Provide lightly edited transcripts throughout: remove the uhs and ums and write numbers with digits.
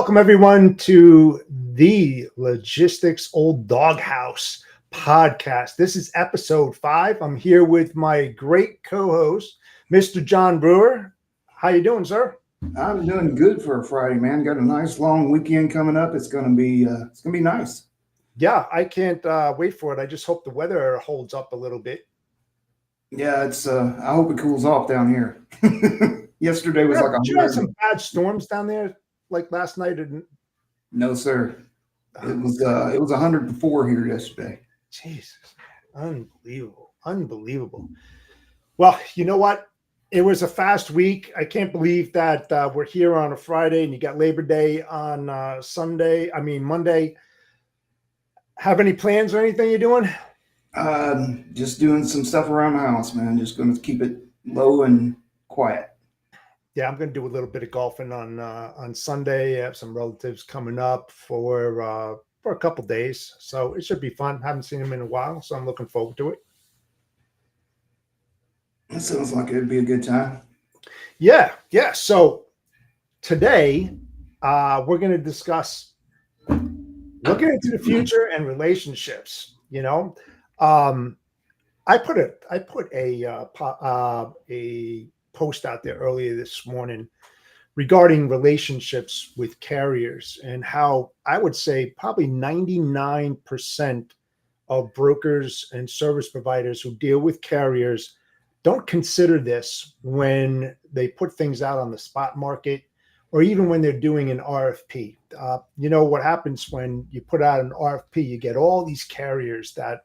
Welcome, everyone, to the Logistics Old Doghouse podcast. This is episode 5. I'm here with my great co-host, Mr. John Brewer. How you doing, sir? I'm doing good for a Friday, man. Got a nice long weekend coming up. It's gonna be nice. Yeah, I can't wait for it. I just hope the weather holds up a little bit. Yeah, it's. I hope it cools off down here. Yesterday was like Did you have 100. some bad storms down there, like last night? No, sir. It was 104 here yesterday. Jesus, man. Unbelievable. Well, you know what? It was a fast week. I can't believe that we're here on a Friday and you got Labor Day on Monday. Have any plans or anything you're doing? Just doing some stuff around the house, man. Just going to keep it low and quiet. Yeah, I'm going to do a little bit of golfing on Sunday. I have some relatives coming up for a couple days, so it should be fun. Haven't seen them in a while, so I'm looking forward to it. That sounds like it'd be a good time. Yeah. So today, we're going to discuss looking into the future and relationships. I put a post out there earlier this morning regarding relationships with carriers and how I would say probably 99% of brokers and service providers who deal with carriers don't consider this when they put things out on the spot market or even when they're doing an RFP. What happens when you put out an RFP, you get all these carriers that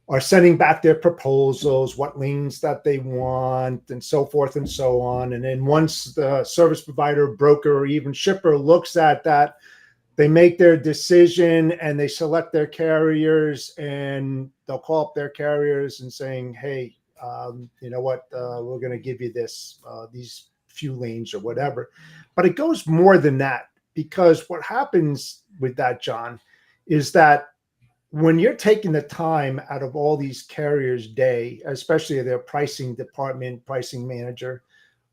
are sending back their proposals, what lanes that they want, and so forth and so on. And then once the service provider, broker, or even shipper looks at that, they make their decision and they select their carriers, and they'll call up their carriers and saying, hey, you know what, we're going to give you these few lanes or whatever. But it goes more than that, because what happens with that, John, is that when you're taking the time out of all these carriers' day, especially their pricing department, pricing manager,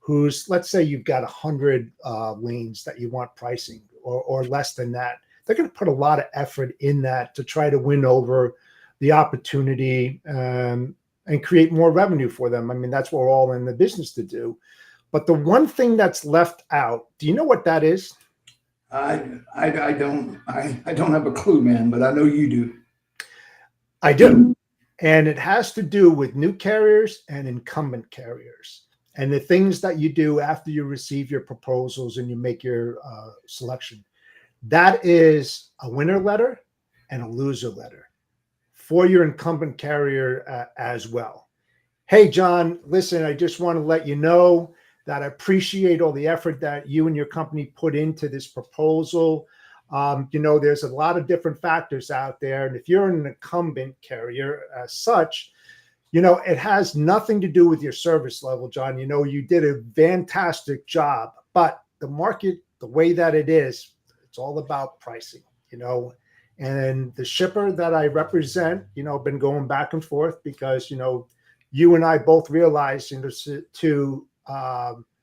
who's, let's say you've got 100 lanes that you want pricing or less than that, they're going to put a lot of effort in that to try to win over the opportunity and create more revenue for them. I mean, that's what we're all in the business to do. But the one thing that's left out, do you know what that is? I don't have a clue, man, but I know you do. I do. And it has to do with new carriers and incumbent carriers and the things that you do after you receive your proposals and you make your selection. That is a winner letter and a loser letter for your incumbent carrier as well. Hey, John, listen, I just want to let you know that I appreciate all the effort that you and your company put into this proposal. There's a lot of different factors out there. And if you're an incumbent carrier as such, it has nothing to do with your service level, John. You did a fantastic job, but the market, the way that it is, it's all about pricing, and the shipper that I represent, been going back and forth because, you and I both realize, to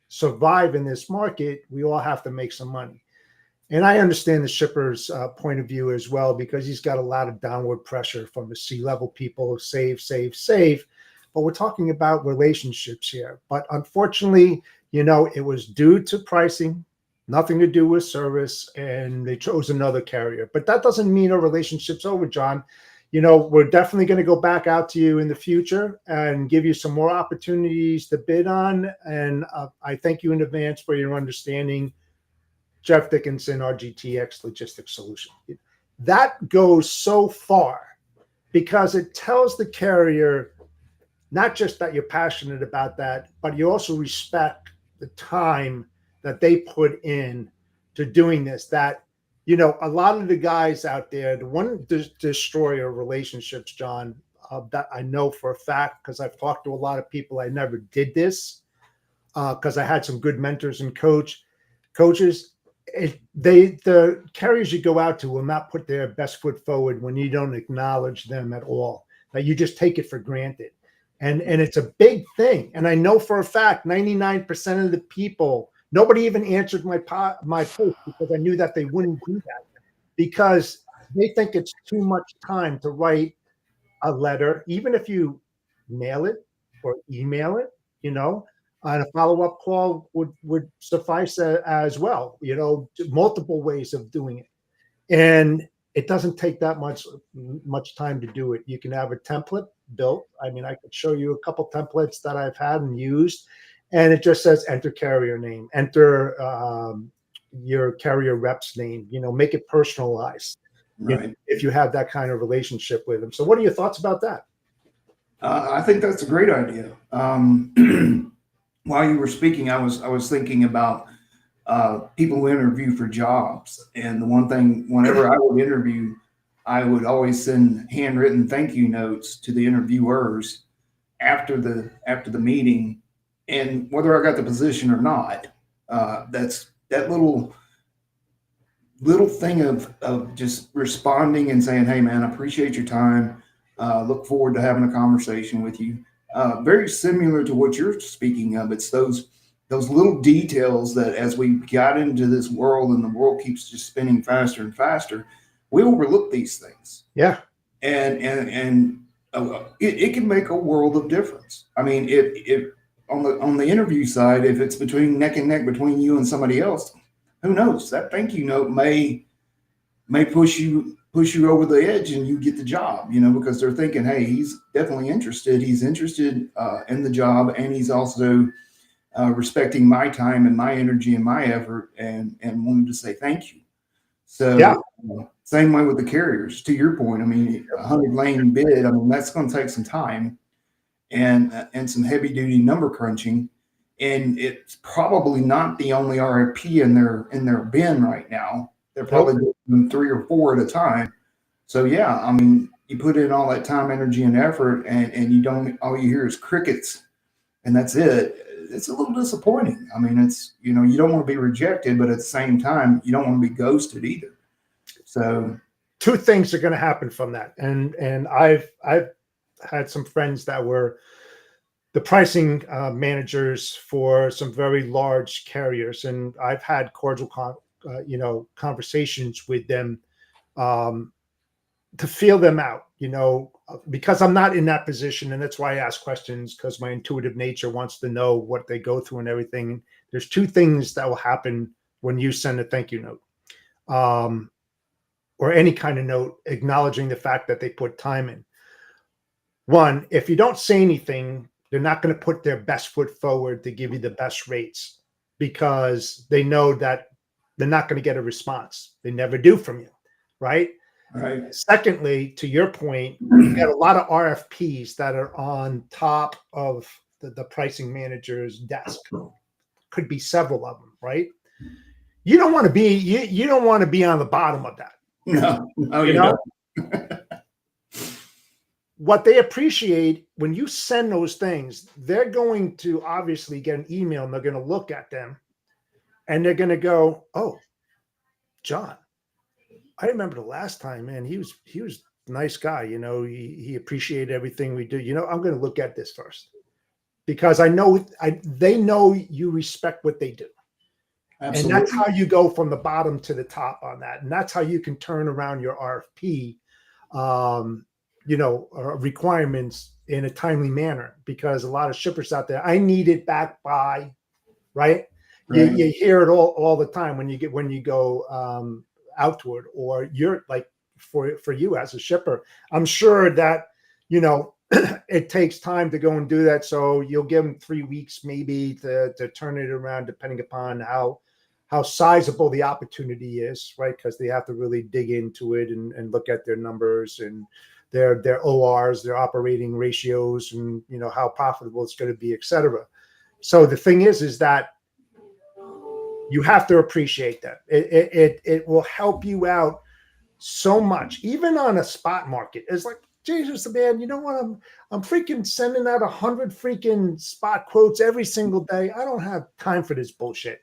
survive in this market, we all have to make some money. And I understand the shipper's point of view as well, because he's got a lot of downward pressure from the C-level people, save. But we're talking about relationships here. But unfortunately, it was due to pricing, nothing to do with service, and they chose another carrier. But that doesn't mean our relationship's over, John. We're definitely going to go back out to you in the future and give you some more opportunities to bid on. And I thank you in advance for your understanding. Jeff Dickinson, RGTX Logistics Solution. That goes so far because it tells the carrier not just that you're passionate about that, but you also respect the time that they put in to doing this. That, a lot of the guys out there, the one destroyer relationships, John, that I know for a fact, because I've talked to a lot of people, I never did this because I had some good mentors and coaches. The carriers you go out to will not put their best foot forward when you don't acknowledge them at all. That you just take it for granted, and it's a big thing. And I know for a fact 99% of the people Nobody even answered my post because I knew that they wouldn't do that because they think it's too much time to write a letter, even if you mail it or email it, and a follow-up call would suffice as well, multiple ways of doing it. And it doesn't take that much time to do it. You can have a template built. I mean, I could show you a couple templates that I've had and used, and it just says enter carrier name, enter your carrier rep's name, make it personalized. Right. If you have that kind of relationship with them. So what are your thoughts about that? I think that's a great idea. While you were speaking, I was thinking about people who interview for jobs. And the one thing, whenever I would interview, I would always send handwritten thank you notes to the interviewers after the meeting, and whether I got the position or not. That's that little thing of just responding and saying, "Hey, man, I appreciate your time. Look forward to having a conversation with you." Very similar to what you're speaking of. It's those little details that as we got into this world and the world keeps just spinning faster and faster, we overlook these things. Yeah. And it can make a world of difference. I mean, if on the interview side, if it's between neck and neck between you and somebody else, who knows? That thank you note may push you over the edge and you get the job, because they're thinking, hey, he's definitely interested. He's interested in the job, and he's also respecting my time and my energy and my effort, and wanted to say thank you. So yeah. Same way with the carriers. To your point, I mean, 100-lane bid. I mean, that's going to take some time and some heavy duty number crunching. And it's probably not the only RFP in their bin right now. They're probably doing 3 or 4 at a time. So yeah, I mean, you put in all that time, energy, and effort, and you don't. All you hear is crickets, and that's it. It's a little disappointing. I mean, it's you don't want to be rejected, but at the same time, you don't want to be ghosted either. So, 2 things are going to happen from that, and I've had some friends that were the pricing managers for some very large carriers, and I've had cordial conversations with them to feel them out, because I'm not in that position, and that's why I ask questions, because my intuitive nature wants to know what they go through and everything. There's 2 things that will happen when you send a thank you note, or any kind of note acknowledging the fact that they put time in. One, if you don't say anything, they're not going to put their best foot forward to give you the best rates, because they know that they're not going to get a response. They never do from you, right? right. Secondly, to your point, you got a lot of RFPs that are on top of the pricing manager's desk. Could be several of them, right? You don't want to be you don't want to be on the bottom of that. No, you know? What they appreciate when you send those things, they're going to obviously get an email, and they're going to look at them, and they're going to go, "Oh, John, I remember the last time, man. He was a nice guy. He appreciated everything we do. I'm going to look at this first, because I know they know you respect what they do." Absolutely. And that's how you go from the bottom to the top on that. And that's how you can turn around your RFP, requirements in a timely manner, because a lot of shippers out there, I need it back by, right? You hear it all the time when you go outward, or you're like, for you as a shipper, I'm sure that, it takes time to go and do that. So you'll give them 3 weeks maybe to turn it around, depending upon how sizable the opportunity is, right? Because they have to really dig into it and look at their numbers and their ORs, their operating ratios, and how profitable it's going to be, et cetera. So the thing is that you have to appreciate that. It will help you out so much, even on a spot market. It's like, Jesus, man, you know what? I'm freaking sending out 100 freaking spot quotes every single day. I don't have time for this bullshit.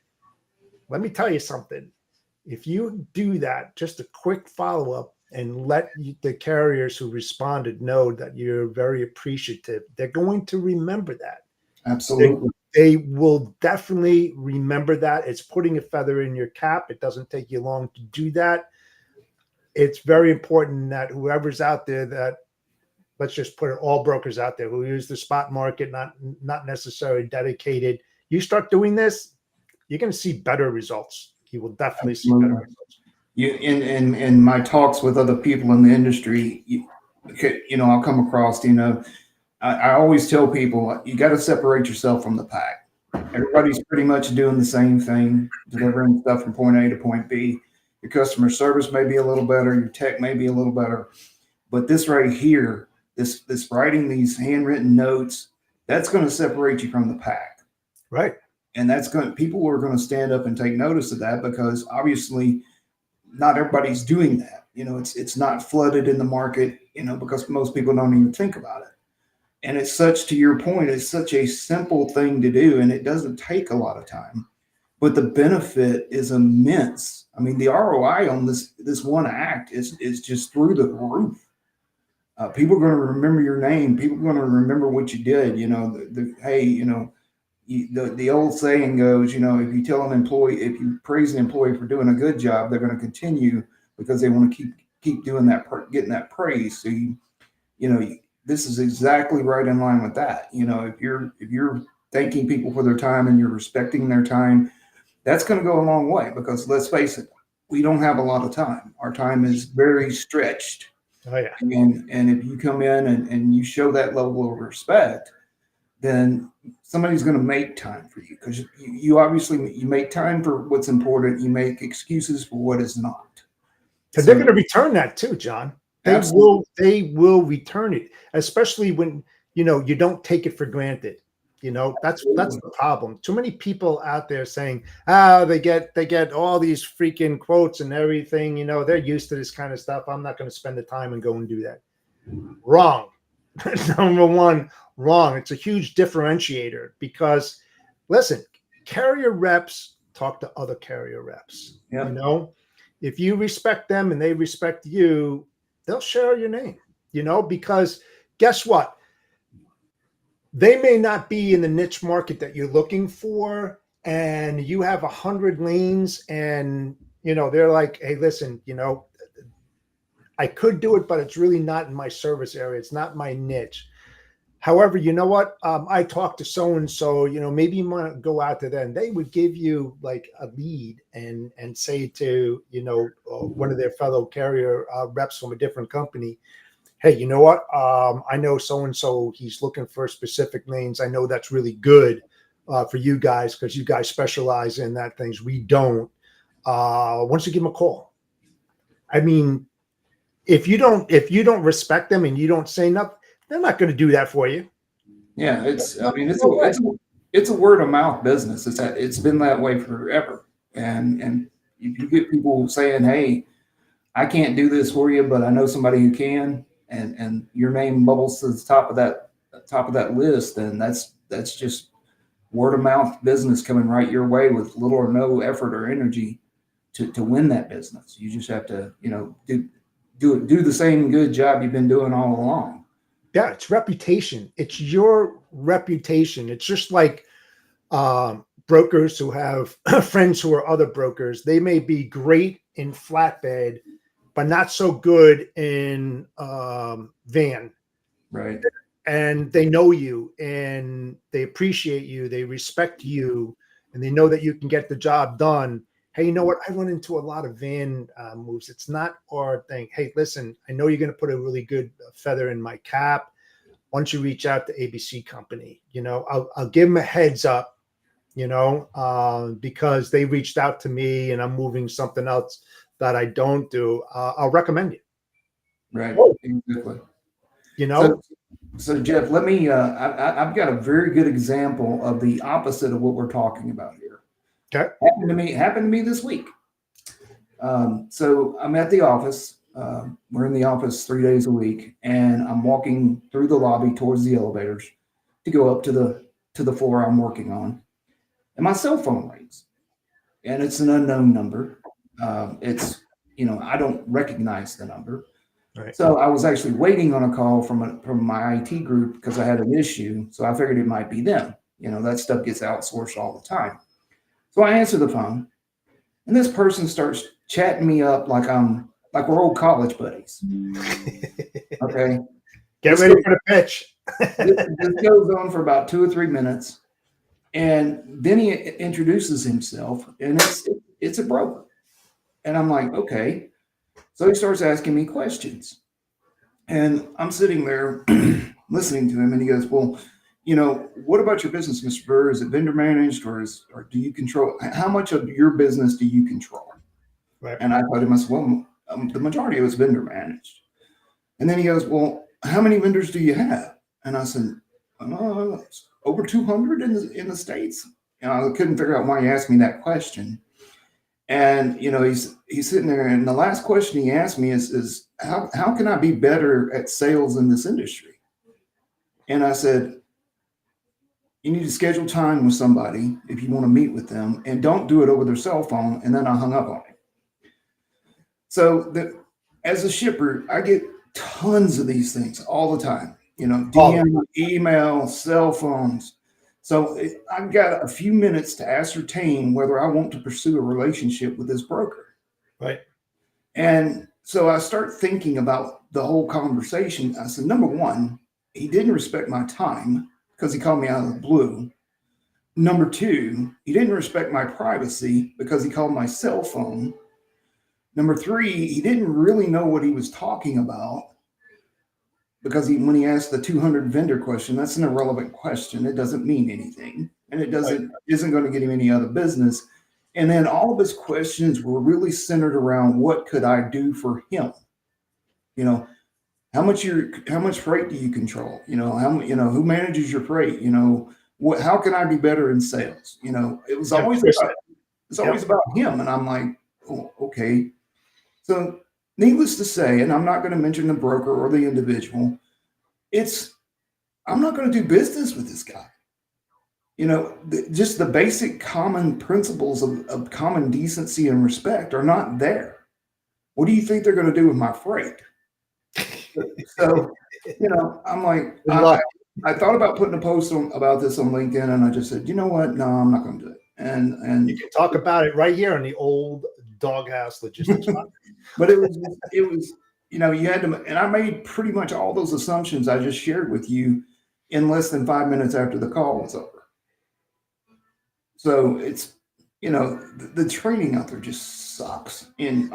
Let me tell you something. If you do that, just a quick follow-up, and let the carriers who responded know that you're very appreciative, they're going to remember that. Absolutely. They will definitely remember that. It's putting a feather in your cap. It doesn't take you long to do that. It's very important that whoever's out there that, let's just put it, all brokers out there who use the spot market, not necessarily dedicated. You start doing this, you're going to see better results. You will definitely see better results. In my talks with other people in the industry, I'll come across, I always tell people, you got to separate yourself from the pack. Everybody's pretty much doing the same thing, delivering stuff from point A to point B. Your customer service may be a little better, your tech may be a little better, but this right here, this writing these handwritten notes, that's going to separate you from the pack. Right. And people are going to stand up and take notice of that, because obviously not everybody's doing that. It's not flooded in the market, because most people don't even think about it. And it's to your point, it's such a simple thing to do, and it doesn't take a lot of time, but the benefit is immense. I mean, the ROI on this one act is just through the roof. People are going to remember your name. People are going to remember what you did. The old saying goes, if you tell an employee, if you praise an employee for doing a good job, they're going to continue, because they want to keep doing that, getting that praise. So this is exactly right in line with that. If you're thanking people for their time and you're respecting their time, that's going to go a long way, because let's face it, we don't have a lot of time. Our time is very stretched. Oh yeah. And if you come in and you show that level of respect, then somebody's going to make time for you, because you obviously you make time for what's important. You make excuses for what is not. Because they're going to return that too, John. They will return it, especially when you don't take it for granted. That's the problem. Too many people out there saying, they get all these freaking quotes and everything. They're used to this kind of stuff. I'm not going to spend the time and go and do that. Wrong. Number one, wrong. It's a huge differentiator, because listen, carrier reps talk to other carrier reps. Yep. If you respect them and they respect you, they'll share your name, because guess what? They may not be in the niche market that you're looking for, and you have 100 lanes, and they're like, hey, listen, I could do it, but it's really not in my service area. It's not my niche. However, you know what? I talked to so-and-so, maybe you want to go out to them. They would give you like a lead and say to, one of their fellow carrier reps from a different company, hey, you know what? I know so-and-so, he's looking for specific lanes. I know that's really good for you guys, because you guys specialize in that things. We don't. Once you give them a call. I mean, if you don't respect them and you don't say nothing, they're not going to do that for you. Yeah, it's a word of mouth business. It's been that way forever. And if you get people saying, hey, I can't do this for you, but I know somebody who can, and your name bubbles to the top of that list, then that's just word of mouth business coming right your way with little or no effort or energy to win that business. You just have to, do the same good job you've been doing all along. Yeah, it's reputation. It's your reputation. It's just like brokers who have friends who are other brokers. They may be great in flatbed, but not so good in van. Right. And they know you, and they appreciate you. They respect you, and they know that you can get the job done. Hey, you know what? I run into a lot of van moves. It's not our thing. Hey, listen, I know you're going to put a really good feather in my cap. Why don't you reach out to ABC Company? I'll give them a heads up, because they reached out to me and I'm moving something else that I don't do. I'll recommend you. Right. Exactly. So Jeff, let me, I've got a very good example of the opposite of what we're talking about here. Okay. Happened to me this week. So I'm at the office. We're in the office 3 days a week, and I'm walking through the lobby towards the elevators to go up to the floor I'm working on, and my cell phone rings, and it's an unknown number. I don't recognize the number. Right. So I was actually waiting on a call from my IT group because I had an issue. So I figured it might be them. That stuff gets outsourced all the time. So I answer the phone, and this person starts chatting me up like we're old college buddies. Okay. Get ready for the pitch. This goes on for about 2 or 3 minutes. And then he introduces himself, and it's a broker. And I'm like, okay. So he starts asking me questions. And I'm sitting there listening to him, and he goes, well, what about your business, Mr. Burr? Is it vendor managed, or do you control? How much of your business do you control? Right. And I told him, I said, well, the majority of it is vendor managed. And then he goes, well, how many vendors do you have? And I said, over 200 in the States. I couldn't figure out why he asked me that question. And he's sitting there, and the last question he asked me is how can I be better at sales in this industry? And I said, you need to schedule time with somebody if you want to meet with them, and don't do it over their cell phone. And then I hung up on him. So as a shipper, I get tons of these things all the time. DM, email, cell phones. So I've got a few minutes to ascertain whether I want to pursue a relationship with this broker. Right. And so I start thinking about the whole conversation. I said, number one, he didn't respect my time because he called me out of the blue. Number two, he didn't respect my privacy because he called my cell phone. Number three, he didn't really know what he was talking about, because when he asked the 200 vendor question, that's an irrelevant question. It doesn't mean anything, and it isn't going to get him any other business. And then all of his questions were really centered around what could I do for him? How much freight do you control? Who manages your freight? How can I be better in sales? It was always about him. And I'm like, oh, okay. So needless to say, and I'm not going to mention the broker or the individual, I'm not going to do business with this guy. Just the basic common principles of common decency and respect are not there. What do you think they're going to do with my freight? So, I'm like, I thought about putting a post about this on LinkedIn, and I just said, you know what? No, I'm not going to do it. And you can talk about it right here on the old Doghouse Logistics. But it was, you had to, and I made pretty much all those assumptions I just shared with you in less than 5 minutes after the call was over. So it's, the training out there just sucks. And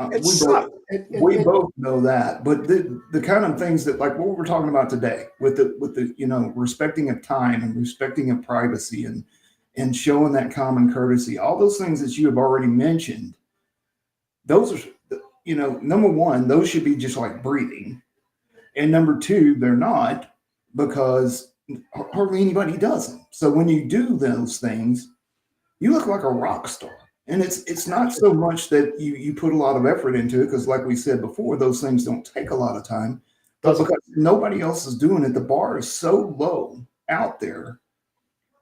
we both know that. But the kind of things that, like what we're talking about today, with the respecting of time and respecting of privacy and showing that common courtesy, all those things that you have already mentioned, those are, number one, those should be just like breathing. And number two, they're not, because hardly anybody does them. So when you do those things, you look like a rock star. And it's not so much that you put a lot of effort into it, because like we said before, those things don't take a lot of time. But because nobody else is doing it, the bar is so low out there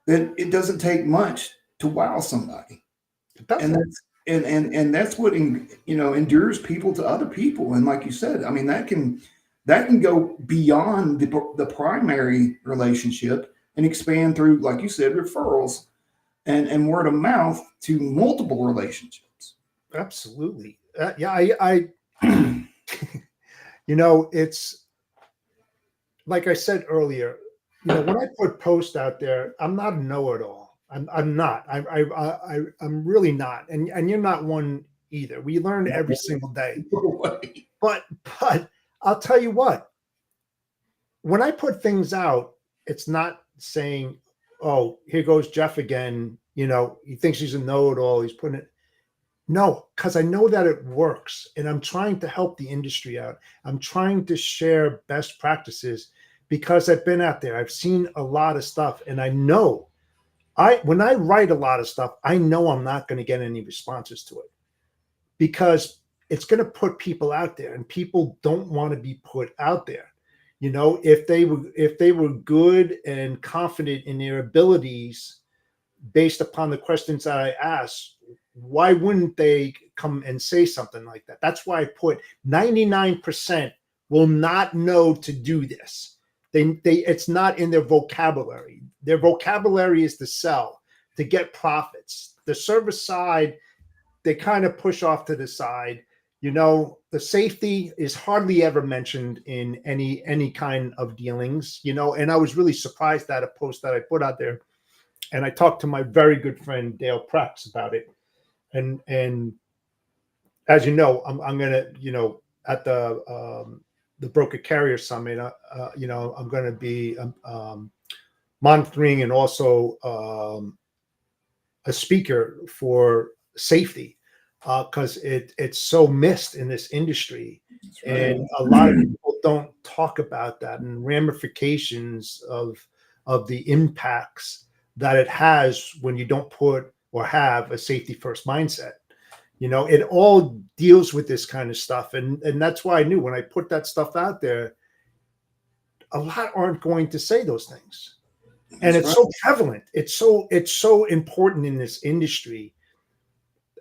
that it doesn't take much to wow somebody. And that's what endures people to other people. And like you said, I mean, that can go beyond the primary relationship and expand through, like you said, referrals and word of mouth to multiple relationships. Absolutely. I it's like I said earlier, when I put posts out there, I'm not a know-it-all. I'm not. I'm really not. And you're not one either. We learn every single day. But I'll tell you what, when I put things out, it's not saying, oh, here goes Jeff again. He thinks he's a know-it-all. He's putting it. No, because I know that it works, and I'm trying to help the industry out. I'm trying to share best practices because I've been out there. I've seen a lot of stuff, and I know when I write a lot of stuff, I know I'm not going to get any responses to it, because it's going to put people out there, and people don't want to be put out there. If they were good and confident in their abilities based upon the questions that I asked, why wouldn't they come and say something like that? That's why I put 99% will not know to do this. It's not in their vocabulary. Their vocabulary is to sell, to get profits. The service side, they kind of push off to the side. You know, the safety is hardly ever mentioned in any kind of dealings, you know, and I was really surprised at a post that I put out there. And I talked to my very good friend Dale Prex about it. And as you know, I'm gonna, you know, at the Broker Carrier Summit, you know, I'm gonna be monitoring and also a speaker for safety because it's so missed in this industry. Right. And a lot of people don't talk about that and ramifications of the impacts that it has when you don't put or have a safety first mindset. You know, it all deals with this kind of stuff. And that's why I knew when I put that stuff out there, a lot aren't going to say those things. And That's it's right. so prevalent. It's so important in this industry.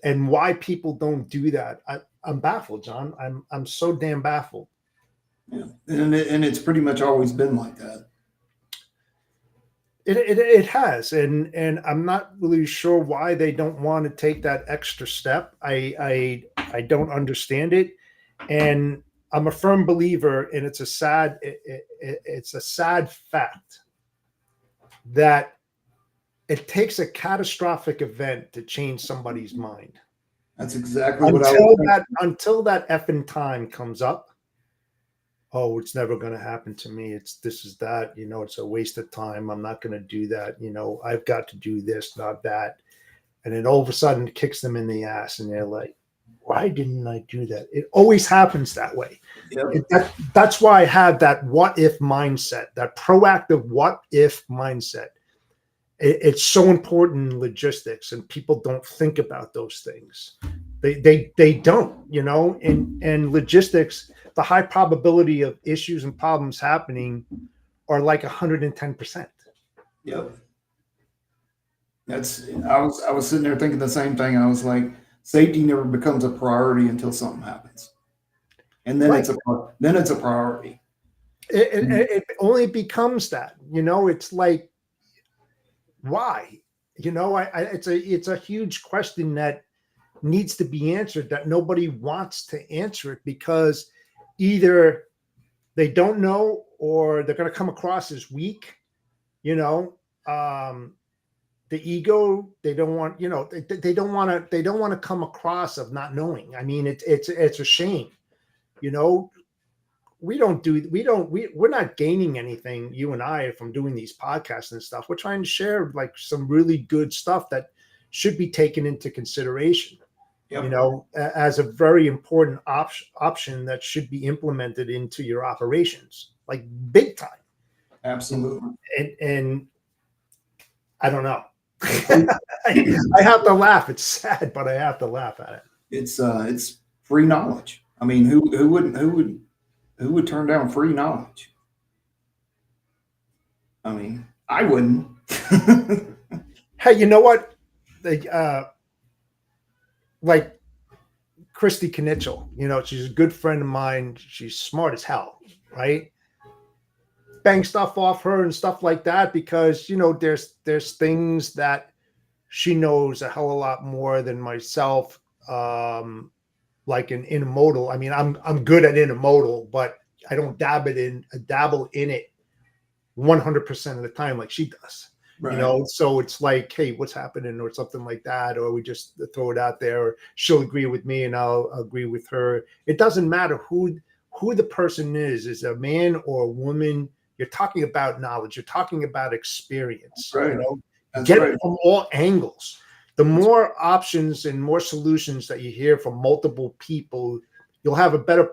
And why people don't do that, I'm baffled, John. I'm so damn baffled. Yeah. And it's pretty much always been like that. It has, and I'm not really sure why they don't want to take that extra step. I don't understand it, and I'm a firm believer, and it's a sad fact that it takes a catastrophic event to change somebody's mind. That's exactly what I was Until that effing time comes up. Oh, it's never going to happen to me. This is that, you know, it's a waste of time. I'm not going to do that. You know, I've got to do this, not that. And then all of a sudden it kicks them in the ass and they're like, why didn't I do that? It always happens that way. Yep. That's why I have that what if mindset, that proactive what if mindset. It's so important in logistics, and people don't think about those things. They don't, you know, and logistics, the high probability of issues and problems happening are like 110%. Yep. I was sitting there thinking the same thing. I was like, safety never becomes a priority until something happens. And then Right. it's a priority. It only becomes that, you know, it's like, why? You know, it's a huge question that needs to be answered, that nobody wants to answer it because either they don't know or they're going to come across as weak. You know, the ego, they don't want, you know, they don't want to come across of not knowing. I mean, it's a shame. You know, we're not gaining anything, you and I, from doing these podcasts and stuff. We're trying to share like some really good stuff that should be taken into consideration. Yep. You know, as a very important option that should be implemented into your operations, like big time. Absolutely. And I don't know. I have to laugh. It's sad, but I have to laugh at it. It's free knowledge. I mean, who would turn down free knowledge? I mean, I wouldn't. Hey, you know what? Like Christy Knitchell, you know, she's a good friend of mine. She's smart as hell, right? Bang stuff off her and stuff like that because, you know, there's things that she knows a hell of a lot more than myself. Like in intermodal. I mean, I'm good at intermodal, but I don't dabble in it 100% of the time like she does. Right. You know, so it's like, hey, what's happening or something like that, or we just throw it out there, or she'll agree with me and I'll agree with her. It doesn't matter who the person is a man or a woman. You're talking about knowledge. You're talking about experience. Right. You know, That's get right. it from all angles. The more options and more solutions that you hear from multiple people, you'll have a better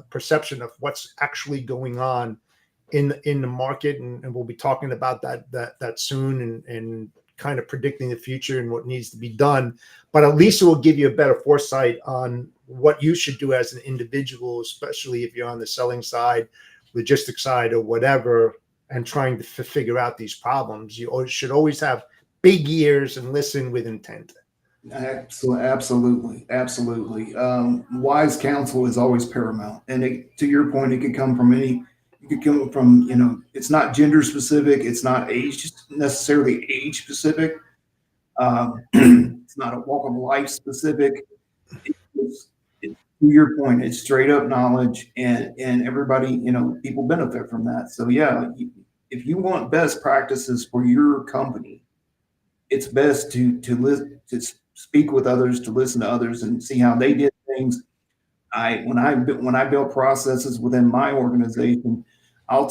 perception of what's actually going on in the market, and we'll be talking about that soon, and kind of predicting the future and what needs to be done. But at least it will give you a better foresight on what you should do as an individual, especially if you're on the selling side, logistics side, or whatever, and trying to figure out these problems. You should always have big ears and listen with intent. Absolutely. Wise counsel is always paramount. And to your point, it could come from You could come from, it's not gender specific. It's not age necessarily age specific. It's not a walk of life specific. It's to your point, it's straight up knowledge, and everybody, people benefit from that. So yeah, if you want best practices for your company, it's best to speak with others, to listen to others, and see how they did things. When I build processes within my organization, I'll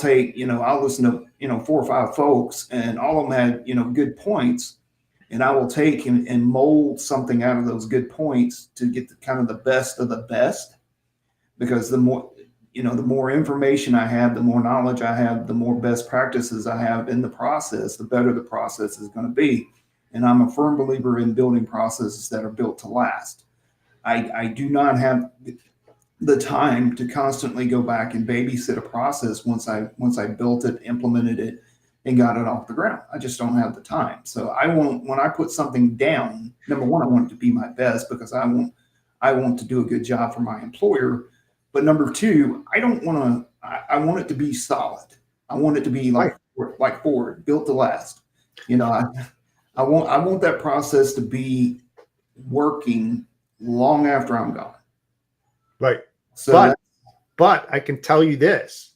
listen to 4 or 5 folks, and all of them had good points, and I will take and mold something out of those good points to get kind of the best of the best. Because the more information I have, the more knowledge I have, the more best practices I have in the process, the better the process is going to be. And I'm a firm believer in building processes that are built to last. I do not have the time to constantly go back and babysit a process once I built it, implemented it, and got it off the ground. I just don't have the time. So when I put something down, number one, I want it to be my best, because I want to do a good job for my employer. But number two, I want it to be solid. I want it to be like Ford, built to last. I want that process to be working long after I'm gone. Right. So but I can tell you this,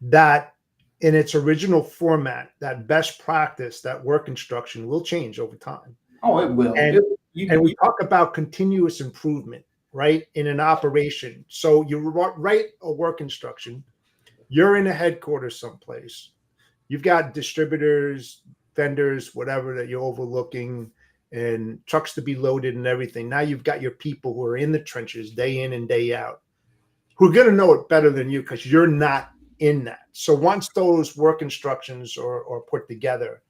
that in its original format, that best practice, that work instruction will change over time. Oh, it will. And we talk about continuous improvement, right, in an operation. So you write a work instruction, you're in a headquarters someplace, you've got distributors, vendors, whatever that you're overlooking, and trucks to be loaded and everything. Now you've got your people who are in the trenches day in and day out, who are going to know it better than you because you're not in that. So once those work instructions are put together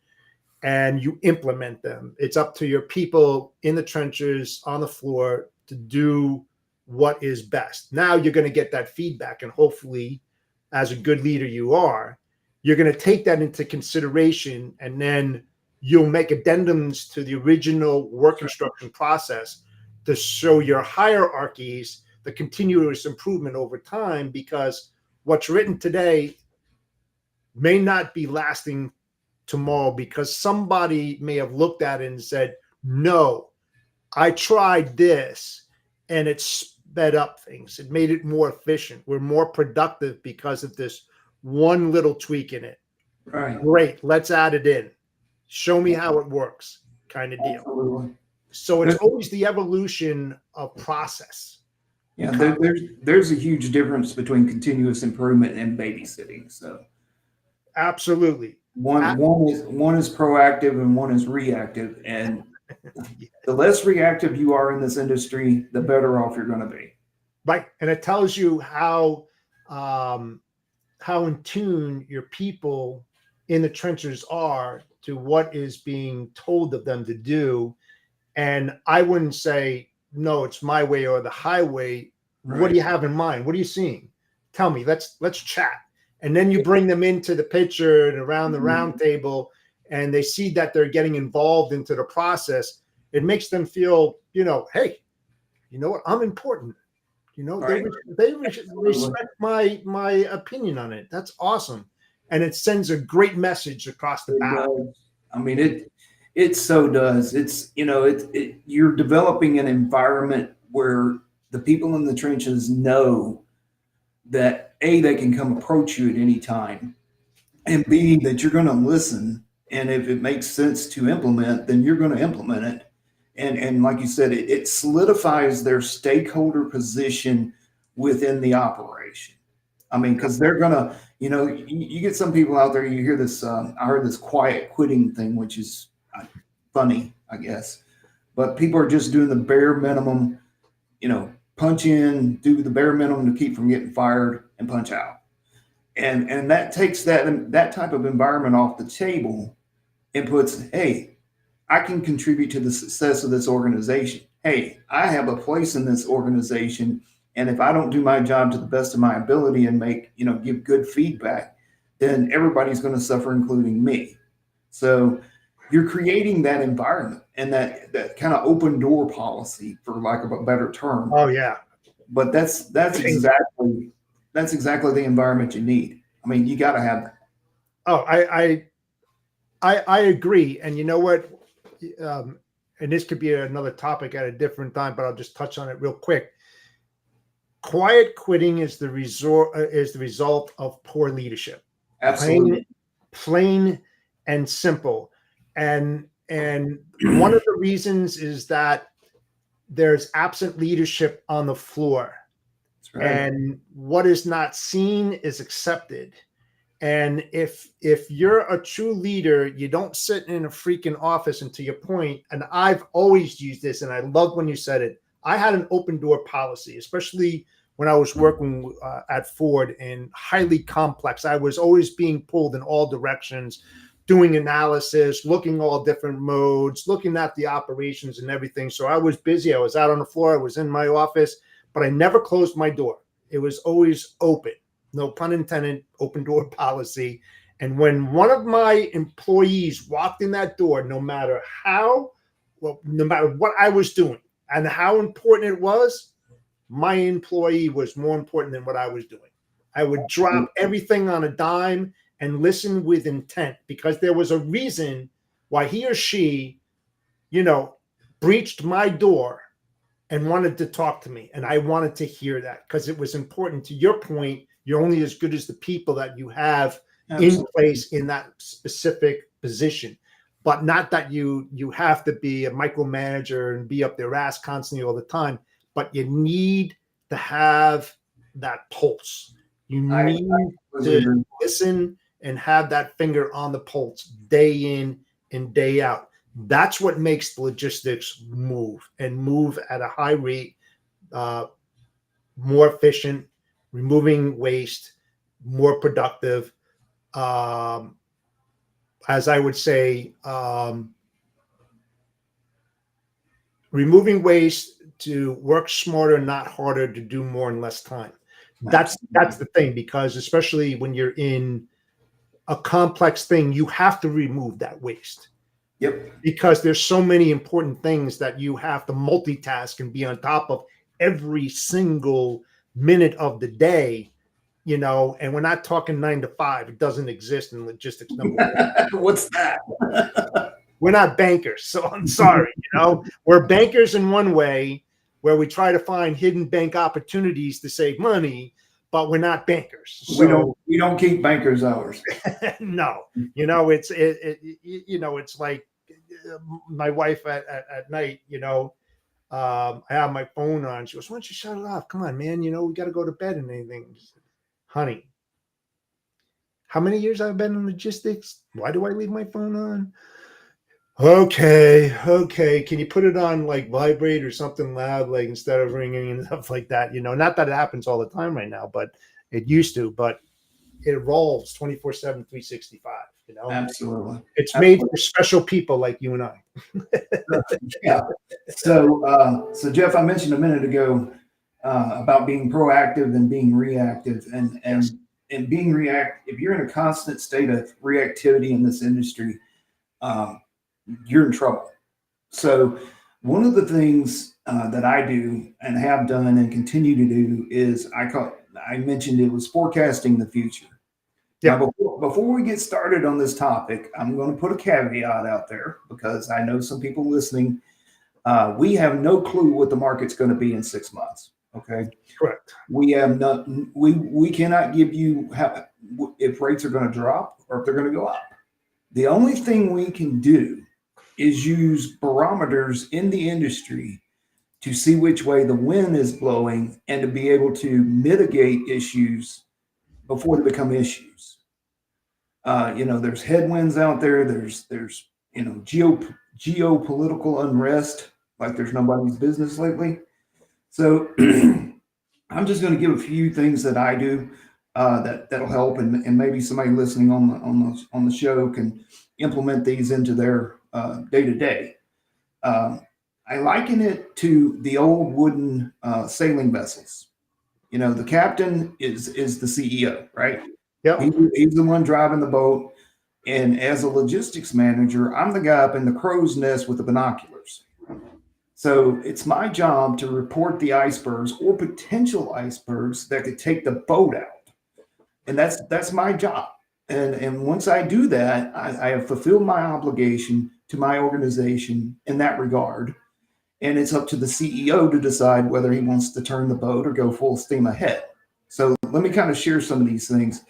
and you implement them, it's up to your people in the trenches, on the floor, to do what is best. Now you're going to get that feedback, and hopefully, as a good leader you are, you're going to take that into consideration, and then you'll make addendums to the original work instruction process to show your hierarchies the continuous improvement over time, because what's written today may not be lasting tomorrow, because somebody may have looked at it and said, no, I tried this and it sped up things. It made it more efficient. We're more productive because of this one little tweak in it. Right. Great. Let's add it in. Show me how it works, kind of deal. Absolutely. So it's always the evolution of process. Yeah, there's a huge difference between continuous improvement and babysitting. So absolutely, one is proactive and one is reactive, and the less reactive you are in this industry, the better off you're going to be. Right, and it tells you how in tune your people in the trenches are to what is being told of them to do. And I wouldn't say, no, it's my way or the highway. Right. What do you have in mind? What are you seeing? Tell me, let's chat. And then you bring them into the picture and around the round table, and they see that they're getting involved into the process. It makes them feel, hey, you know what? I'm important. Right. They respect my opinion on it. That's awesome. And it sends a great message across the bow. I mean, it so does. It's, you're developing an environment where the people in the trenches know that A, they can come approach you at any time, and B, that you're going to listen. And if it makes sense to implement, then you're going to implement it. And like you said, it solidifies their stakeholder position within the operation. I mean, because they're going to, you get some people out there, you hear this, I heard this quiet quitting thing, which is funny, I guess. But people are just doing the bare minimum, punch in, do the bare minimum to keep from getting fired, and punch out. And that takes that type of environment off the table and puts, hey, I can contribute to the success of this organization. Hey, I have a place in this organization. And if I don't do my job to the best of my ability and give good feedback, then everybody's going to suffer, including me. So you're creating that environment and that kind of open door policy, for lack of a better term. Oh yeah. But that's exactly the environment you need. I mean, you got to have that. Oh, I agree. And you know what? And this could be another topic at a different time, but I'll just touch on it real quick. Quiet quitting is the result of poor leadership. Absolutely. Plain and simple. And one of the reasons is that there's absent leadership on the floor. That's right. And what is not seen is accepted. And if you're a true leader, you don't sit in a freaking office. And to your point, and I've always used this, and I love when you said it, I had an open door policy, especially when I was working at Ford, and highly complex. I was always being pulled in all directions, doing analysis, looking all different modes, looking at the operations and everything. So I was busy. I was out on the floor. I was in my office, but I never closed my door. It was always open. No pun intended, open door policy. And when one of my employees walked in that door, no matter what I was doing and how important it was, my employee was more important than what I was doing. I would drop everything on a dime and listen with intent, because there was a reason why he or she, breached my door and wanted to talk to me. And I wanted to hear that, because it was important. To your point, you're only as good as the people that you have in place in that specific position, but not that you have to be a micromanager and be up their ass constantly all the time. But you need to have that pulse. You need to listen and have that finger on the pulse day in and day out. That's what makes the logistics move at a high rate, more efficient, removing waste, more productive. As I would say, removing waste to work smarter, not harder, to do more in less time. That's the thing, because especially when you're in a complex thing, you have to remove that waste. Yep. Because there's so many important things that you have to multitask and be on top of every single minute of the day, and we're not talking 9 to 5. It doesn't exist in logistics. Number one. What's that? We're not bankers, so I'm sorry. We're bankers in one way, where we try to find hidden bank opportunities to save money, but we're not bankers. So we don't keep bankers hours. No, it's like my wife at night. I have my phone on. She goes, "Why don't you shut it off? Come on, man. We got to go to bed and anything." Honey, how many years I've been in logistics? Why do I leave my phone on? Okay. Can you put it on like vibrate or something loud, like instead of ringing and stuff like that? Not that it happens all the time right now, but it used to. But it rolls 24/7, 365. Absolutely. It's made for special people like you and I. Yeah. So Jeff, I mentioned a minute ago about being proactive and being reactive, and being reactive. If you're in a constant state of reactivity in this industry, you're in trouble. So one of the things that I do and have done and continue to do is I mentioned it was forecasting the future. Yeah. Now, before we get started on this topic, I'm going to put a caveat out there, because I know some people listening. We have no clue what the market's going to be in 6 months. Okay. Correct. We have not. We cannot give you if rates are going to drop or if they're going to go up. The only thing we can do is use barometers in the industry to see which way the wind is blowing and to be able to mitigate issues before they become issues. There's headwinds out there. There's geopolitical unrest like there's nobody's business lately. So I'm just going to give a few things that I do that'll help, and maybe somebody listening on the show can implement these into their day-to-day. I liken it to the old wooden sailing vessels. The captain is the CEO, right? Yeah. He's the one driving the boat. And as a logistics manager, I'm the guy up in the crow's nest with the binoculars. So it's my job to report the icebergs or potential icebergs that could take the boat out. And that's my job. And once I do that, I have fulfilled my obligation to my organization in that regard. And it's up to the CEO to decide whether he wants to turn the boat or go full steam ahead. So let me kind of share some of these things.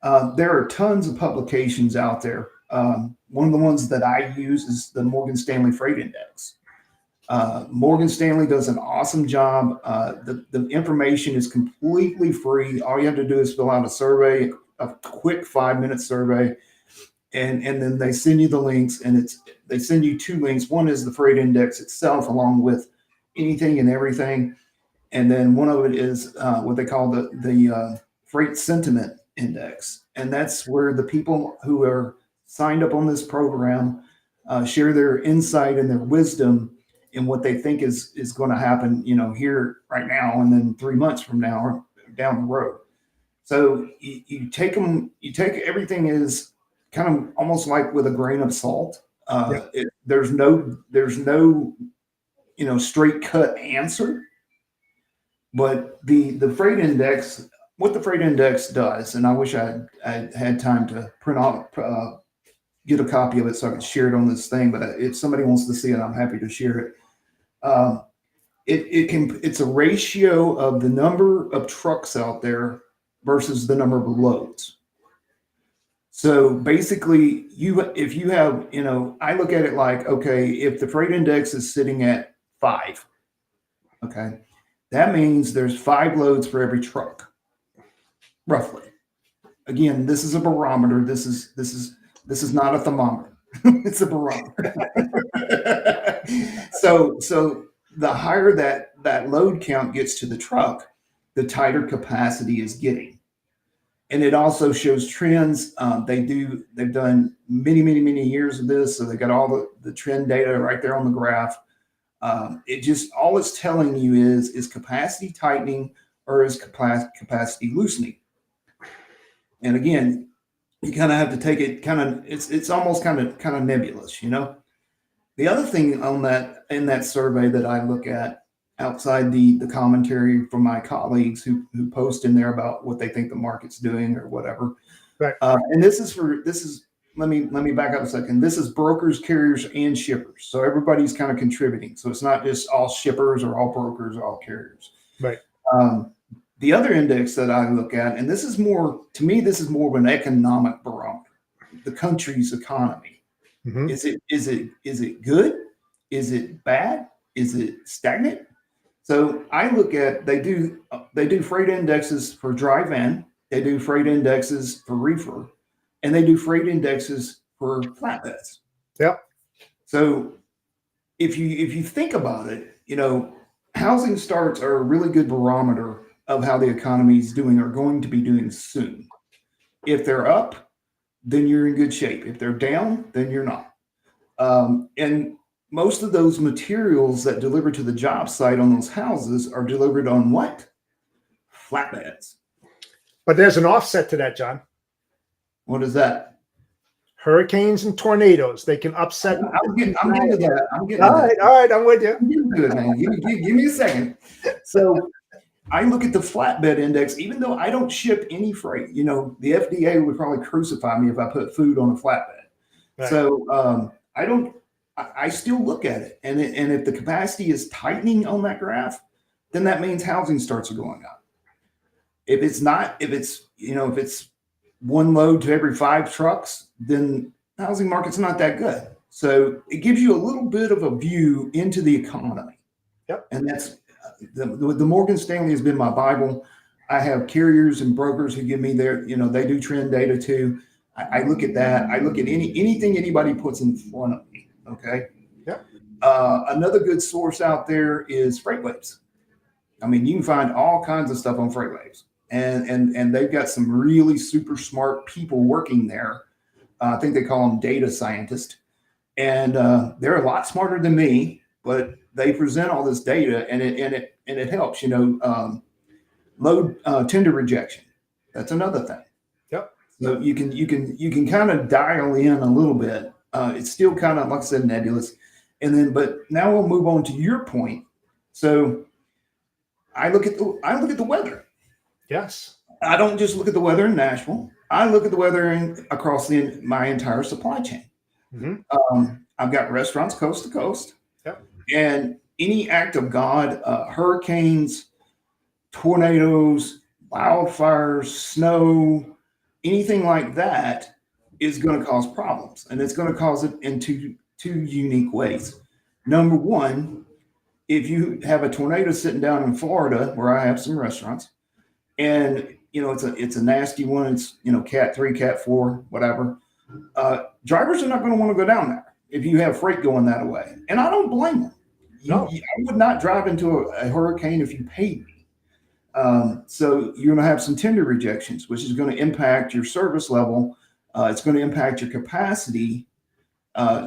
There are tons of publications out there. One of the ones that I use is the Morgan Stanley Freight Index. Morgan Stanley does an awesome job. The information is completely free. All you have to do is fill out a survey, a quick 5-minute survey, and then they send you the links, and they send you 2 links. One is the freight index itself, along with anything and everything, and then one of it is what they call the freight sentiment index, and that's where the people who are signed up on this program share their insight and their wisdom in what they think is going to happen, here right now, and then 3 months from now or down the road. So you take everything is kind of almost like with a grain of salt. There's no straight cut answer, but the freight index, what the freight index does, and I wish I had time to print off, get a copy of it so I could share it on this thing. But if somebody wants to see it, I'm happy to share it. It's a ratio of the number of trucks out there versus the number of loads. So basically, if you have, I look at it like, okay, if the freight index is sitting at 5, okay, that means there's 5 loads for every truck, roughly. Again, this is a barometer. This is not a thermometer. It's a barometer. So the higher that load count gets to the truck, the tighter capacity is getting. And it also shows trends. They've done many years of this. So they got all the trend data right there on the graph. All it's telling you is capacity tightening or is capacity loosening? And again, you kind of have to take it it's almost kind of nebulous, The other thing in that survey that I look at, outside the commentary from my colleagues who post in there about what they think the market's doing or whatever. Right. And let me back up a second. This is brokers, carriers, and shippers. So everybody's kind of contributing. So it's not just all shippers or all brokers or all carriers. Right. The other index that I look at, and this is more of an economic barometer, the country's economy. Mm-hmm. Is it good? Is it bad? Is it stagnant? So I look at, they do freight indexes for dry van, they do freight indexes for reefer, and they do freight indexes for flatbeds. Yep. So if you think about it, housing starts are a really good barometer of how the economy is doing or going to be doing soon. If they're up, then you're in good shape. If they're down, then you're not. And most of those materials that deliver to the job site on those houses are delivered on what? Flatbeds. But there's an offset to that, John. What is that? Hurricanes and tornadoes. They can upset. I'm getting to that. All right, I'm with you. I'm getting to it, man. Give me a second. So I look at the flatbed index, even though I don't ship any freight. The FDA would probably crucify me if I put food on a flatbed. Right. So I still look at it, and if the capacity is tightening on that graph, then that means housing starts are going up. If it's not, if it's 1 load to every 5 trucks, then the housing market's not that good. So it gives you a little bit of a view into the economy. Yep. And that's the Morgan Stanley has been my Bible. I have carriers and brokers who give me their, they do trend data too. I look at that. I look at anything anybody puts in front of me. Okay. Yeah. Another good source out there is FreightWaves. I mean, you can find all kinds of stuff on FreightWaves, and they've got some really super smart people working there. I think they call them data scientists, and they're a lot smarter than me. But they present all this data, and it helps. Load tender rejection. That's another thing. Yep. So you can kind of dial in a little bit. It's still kind of, like I said, nebulous. But now we'll move on to your point. So I look at the weather. Yes. I don't just look at the weather in Nashville. I look at the weather across my entire supply chain. Mhm. I've got restaurants coast to coast, Yep. and any act of God, hurricanes, tornadoes, wildfires, snow, anything like that is going to cause problems, and it's going to cause it in two unique ways. Number one, if you have a tornado sitting down in Florida, where I have some restaurants, and it's a nasty one, it's cat 3, cat 4, whatever. Drivers are not going to want to go down there if you have freight going that way, and I don't blame them. No. I would not drive into a hurricane if you paid me. So you're going to have some tender rejections, which is going to impact your service level. It's going to impact your capacity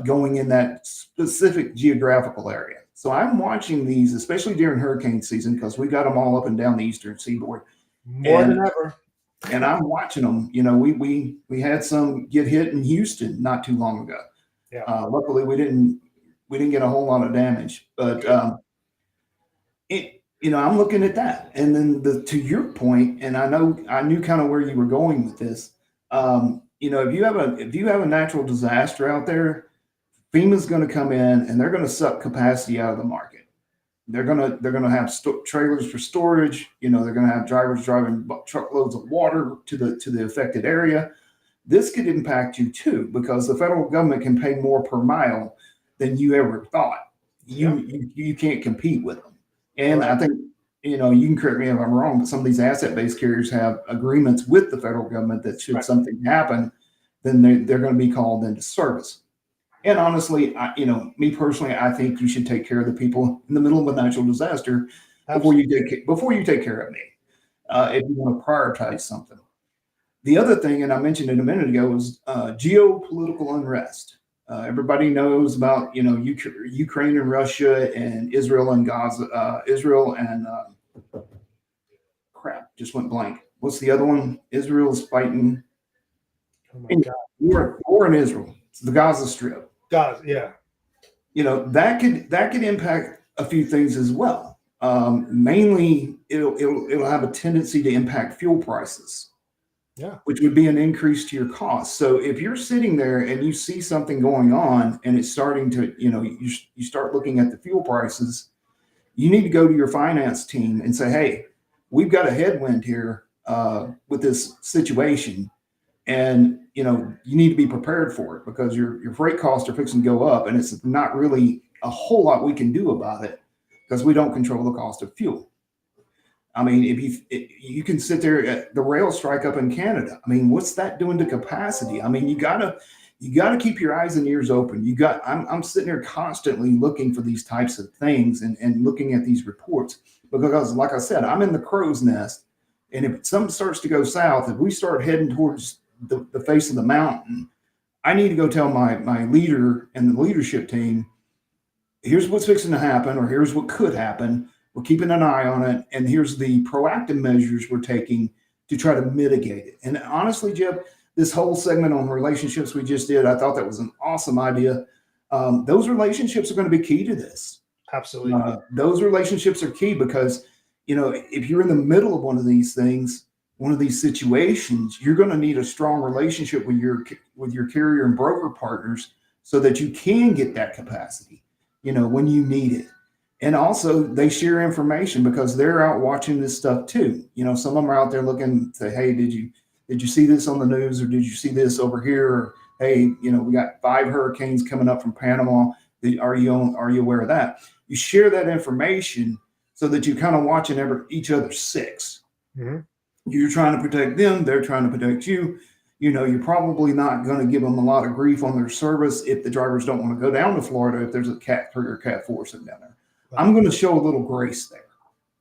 going in that specific geographical area. So I'm watching these, especially during hurricane season, because we got them all up and down the eastern seaboard. More than ever. And I'm watching them. We had some get hit in Houston not too long ago. Yeah. Luckily, we didn't get a whole lot of damage, but I'm looking at that. And then to your point, and I knew kind of where you were going with this. If you have a natural disaster out there, FEMA's going to come in and they're going to suck capacity out of the market. They're going to have trailers for storage. They're going to have drivers driving truckloads of water to the affected area. This could impact you too, because the federal government can pay more per mile than you ever thought. You can't compete with them. And I think, you can correct me if I'm wrong, but some of these asset-based carriers have agreements with the federal government that should something happen, then they're going to be called into service. And honestly, me personally, I think you should take care of the people in the middle of a natural disaster before you take care of me, if you want to prioritize something. The other thing, and I mentioned it a minute ago, was geopolitical unrest. Everybody knows about Ukraine and Russia and Israel and Gaza. Israel and crap, just went blank. What's the other one? Israel's fighting. Oh my God. War in Israel. It's the Gaza Strip. Gaza, yeah. That could impact a few things as well. Mainly, it'll have a tendency to impact fuel prices. Yeah. Which would be an increase to your cost. So if you're sitting there and you see something going on and it's starting to, you start looking at the fuel prices, you need to go to your finance team and say, hey, we've got a headwind here with this situation. And, you need to be prepared for it, because your freight costs are fixing to go up, and it's not really a whole lot we can do about it because we don't control the cost of fuel. I mean, if you can sit there at the rail strike up in Canada. I mean, what's that doing to capacity? I mean, you gotta keep your eyes and ears open. I'm sitting here constantly looking for these types of things and looking at these reports, because like I said, I'm in the crow's nest. And if something starts to go south, if we start heading towards the face of the mountain, I need to go tell my leader and the leadership team, here's what's fixing to happen, or here's what could happen. We're keeping an eye on it, and here's the proactive measures we're taking to try to mitigate it. And honestly, Jeff, this whole segment on relationships we just did, I thought that was an awesome idea. Those relationships are going to be key to this. Absolutely. Those relationships are key because, if you're in the middle of one of these things, one of these situations, you're going to need a strong relationship with your carrier and broker partners so that you can get that capacity, when you need it. And also they share information because they're out watching this stuff too. Some of them are out there looking, say, hey, did you see this on the news, or did you see this over here? Or, hey, we got 5 hurricanes coming up from Panama. Are you aware of that? You share that information so that you're kind of watching each other's 6. Mm-hmm. You're trying to protect them. They're trying to protect you. You're probably not going to give them a lot of grief on their service if the drivers don't want to go down to Florida if there's a cat 3 or cat 4 sitting down there. I'm going to show a little grace there.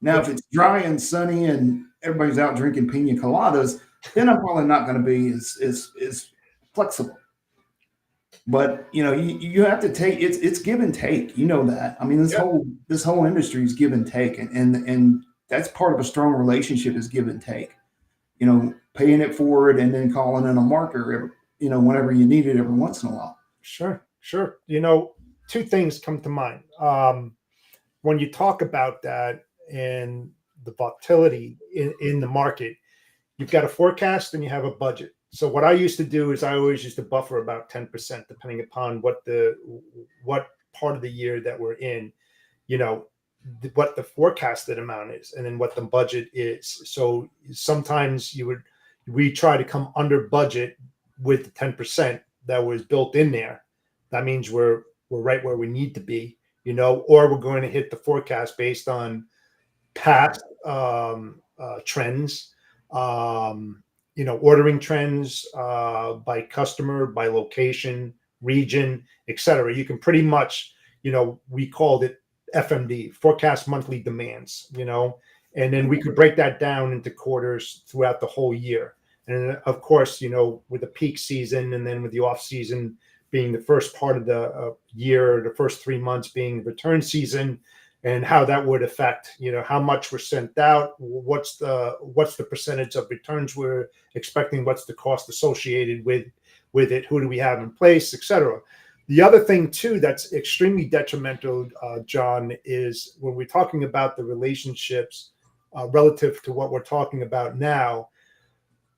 Now, if it's dry and sunny and everybody's out drinking pina coladas, then I'm probably not going to be as flexible. But you have to take it's give and take. That. I mean, this whole industry is give and take, and that's part of a strong relationship is give and take. Paying it forward and then calling in a marker, whenever you need it every once in a while. Sure. 2 things come to mind. When you talk about that and the volatility in the market, you've got a forecast and you have a budget. So what I used to do is I always used to buffer about 10%, depending upon what part of the year that we're in, you know, what the forecasted amount is, and then what the budget is. So sometimes we try to come under budget with the 10% that was built in there. That means we're right where we need to be, you know, or we're going to hit the forecast based on past trends, you know, ordering trends by customer, by location, region, etc. You can pretty much, you know, we called it FMD, forecast monthly demands, you know, and then we could break that down into quarters throughout the whole year. And of course, you know, with the peak season and then with the off season being the first part of the year, the first 3 months being the return season, and how that would affect, you know, how much we're sent out, what's the percentage of returns we're expecting, what's the cost associated with it, who do we have in place, etc. The other thing too that's extremely detrimental, John, is when we're talking about the relationships relative to what we're talking about now.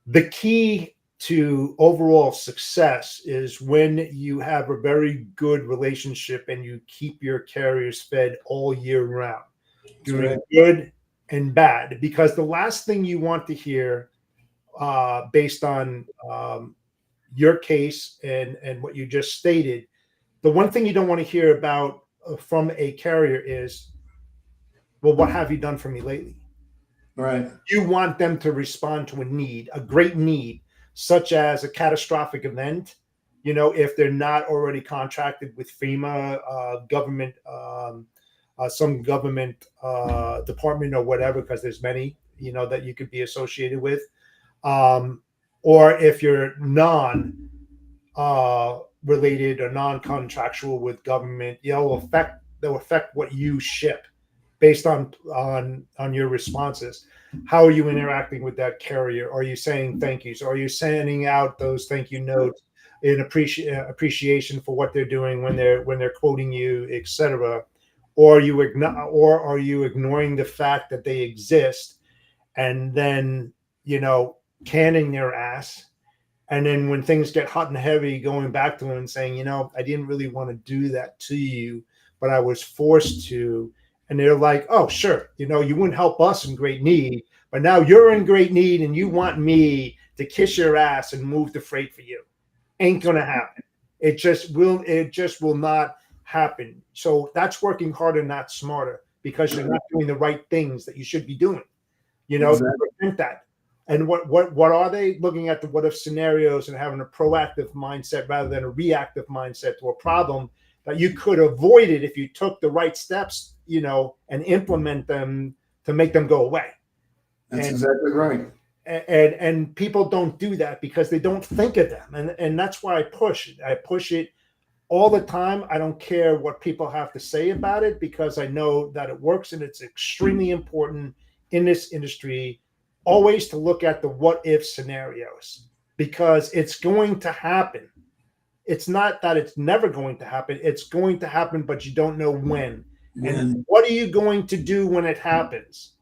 The key to overall success is when you have a very good relationship and you keep your carriers fed all year round, doing good and bad. Because the last thing you want to hear, based on your case and what you just stated, the one thing you don't want to hear about from a carrier is, well, what have you done for me lately? Right. You want them to respond to a need, a great need, such as a catastrophic event. You know, if they're not already contracted with FEMA, government, some government department or whatever, because there's many, you know, that you could be associated with. Or if you're related or non-contractual with government, they'll affect what you ship based on your responses. How are you interacting with that carrier? Are you saying thank yous? Are you sending out those thank you notes in appreciation for what they're doing when they're quoting you, etc.? Or are you ignoring the fact that they exist, and then, you know, canning their ass? And then when things get hot and heavy, going back to them and saying, you know, I didn't really want to do that to you, but I was forced to. And they're like, oh, sure, you know, you wouldn't help us in great need, but now you're in great need and you want me to kiss your ass and move the freight for you. Ain't gonna happen. It just will not happen. So that's working harder, not smarter, because you're not doing the right things that you should be doing, you know, to prevent that. And what are they looking at? The what if scenarios and having a proactive mindset rather than a reactive mindset to a problem that you could avoid it if you took the right steps, you know, and implement them to make them go away. That's exactly right. And people don't do that because they don't think of them. And that's why I push it. I push it all the time. I don't care what people have to say about it, because I know that it works, and it's extremely important in this industry always to look at the what if scenarios, because it's going to happen. It's not that it's never going to happen. It's going to happen, but you don't know when. And what are you going to do when it happens?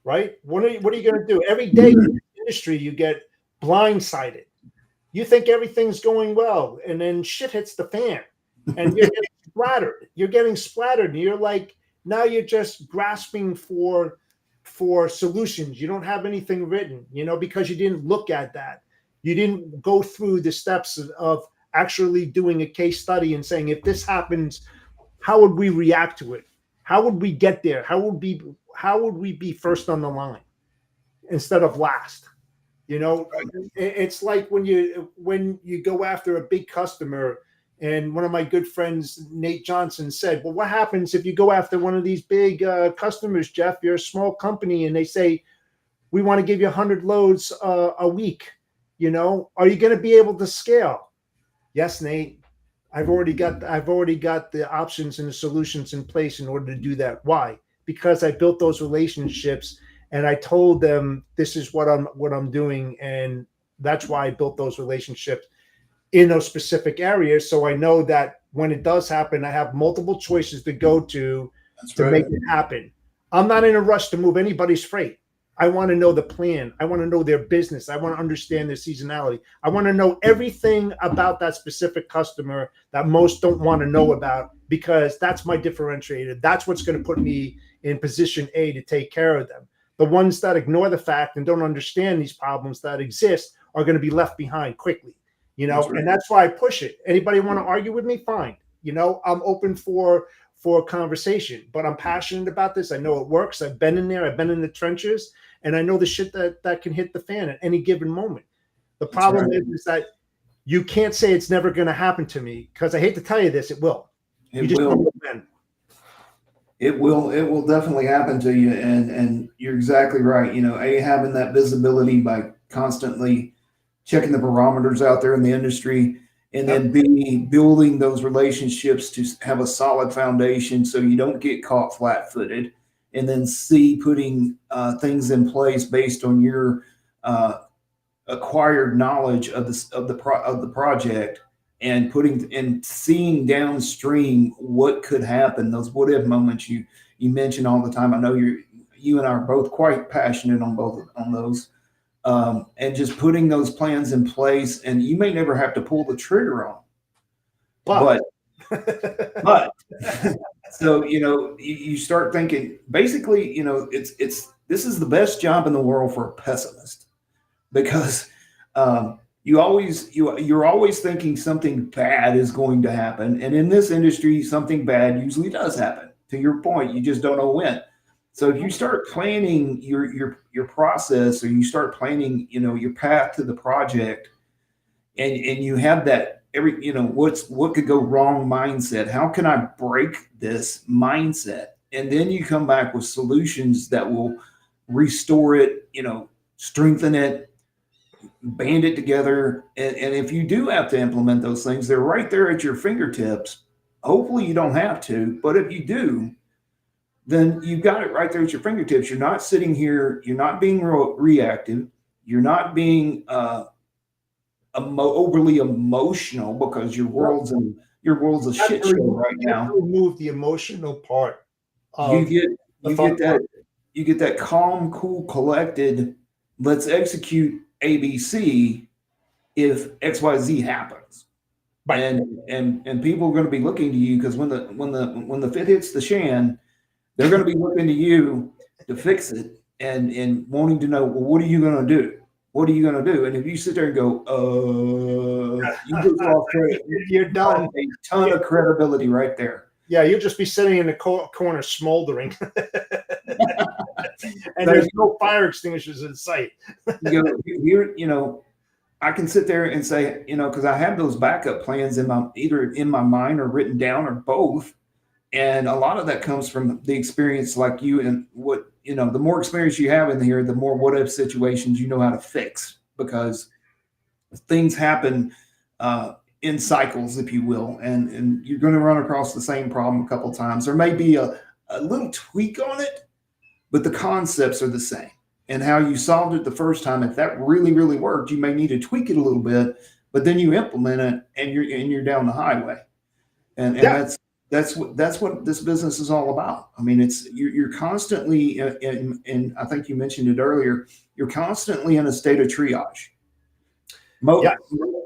Right? What are you going to do? Every day in the industry, you get blindsided. You think everything's going well, and then shit hits the fan, and you're getting splattered. You're getting splattered, and you're like, now you're just grasping for solutions. You don't have anything written, you know, because you didn't look at that. You didn't go through the steps of actually doing a case study and saying, if this happens, how would we react to it? How would we get there? How would we be first on the line instead of last? You know, it's like when you go after a big customer, and one of my good friends, Nate Johnson, said, well, what happens if you go after one of these big customers, Jeff? You're a small company, and they say, we want to give you 100 loads a week. You know, are you going to be able to scale? Yes, Nate. I've already got the options and the solutions in place in order to do that. Why? Because I built those relationships, and I told them this is what I'm doing, and that's why I built those relationships in those specific areas. So I know that when it does happen, I have multiple choices to go to make it happen. I'm not in a rush to move anybody's freight. I want to know the plan. I want to know their business. I want to understand their seasonality. I want to know everything about that specific customer that most don't want to know about, because that's my differentiator. That's what's going to put me in position A to take care of them. The ones that ignore the fact and don't understand these problems that exist are going to be left behind quickly, That's right. and that's why I push it. Anybody want to argue with me? Fine. I'm open for conversation, but I'm passionate about this. I know it works. I've been in there. I've been in the trenches, and I know the shit that can hit the fan at any given moment. The problem is that you can't say it's never going to happen to me, because I hate to tell you this, it will. It will. It will definitely happen to you, and you're exactly right. Having that visibility by constantly checking the barometers out there in the industry, and then B, building those relationships to have a solid foundation so you don't get caught flat-footed, and then C, putting things in place based on your acquired knowledge of the project, and putting and seeing downstream what could happen. Those what if moments you mention all the time. I know you and I are both quite passionate on both on those, and just putting those plans in place. And you may never have to pull the trigger on, but so you start thinking. Basically, it's this is the best job in the world for a pessimist, because you're always thinking something bad is going to happen, and in this industry, something bad usually does happen. To your point, you just don't know when. So if you start planning your process, or you start planning, your path to the project, and you have that what could go wrong mindset. How can I break this mindset? And then you come back with solutions that will restore it, strengthen it, band it together. And if you do have to implement those things, they're right there at your fingertips. Hopefully you don't have to, but if you do, then you've got it right there at your fingertips. You're not sitting here, you're not being reactive, you're not being overly emotional, because your world's a shit show right now. Remove the emotional part. You get that calm, cool, collected. Let's execute ABC if XYZ happens, right. And people are going to be looking to you, because when the fit hits the shan, they're going to be looking to you to fix it, and wanting to know, well, what are you going to do? What are you going to do? And if you sit there and go, you just lost credit. You're done. A ton of credibility right there. Yeah, you'll just be sitting in the corner smoldering. And there's no fire extinguishers in sight. I can sit there and say, because I have those backup plans either in my mind or written down, or both. And a lot of that comes from the experience, like you, and what, the more experience you have in here, the more what if situations you know how to fix, because things happen in cycles, if you will, and you're going to run across the same problem a couple of times. There may be a little tweak on it, but the concepts are the same. And how you solved it the first time, if that really, really worked, you may need to tweak it a little bit, but then you implement it, and you're down the highway. And that's what this business is all about. I mean, you're constantly, and I think you mentioned it earlier, you're constantly in a state of triage.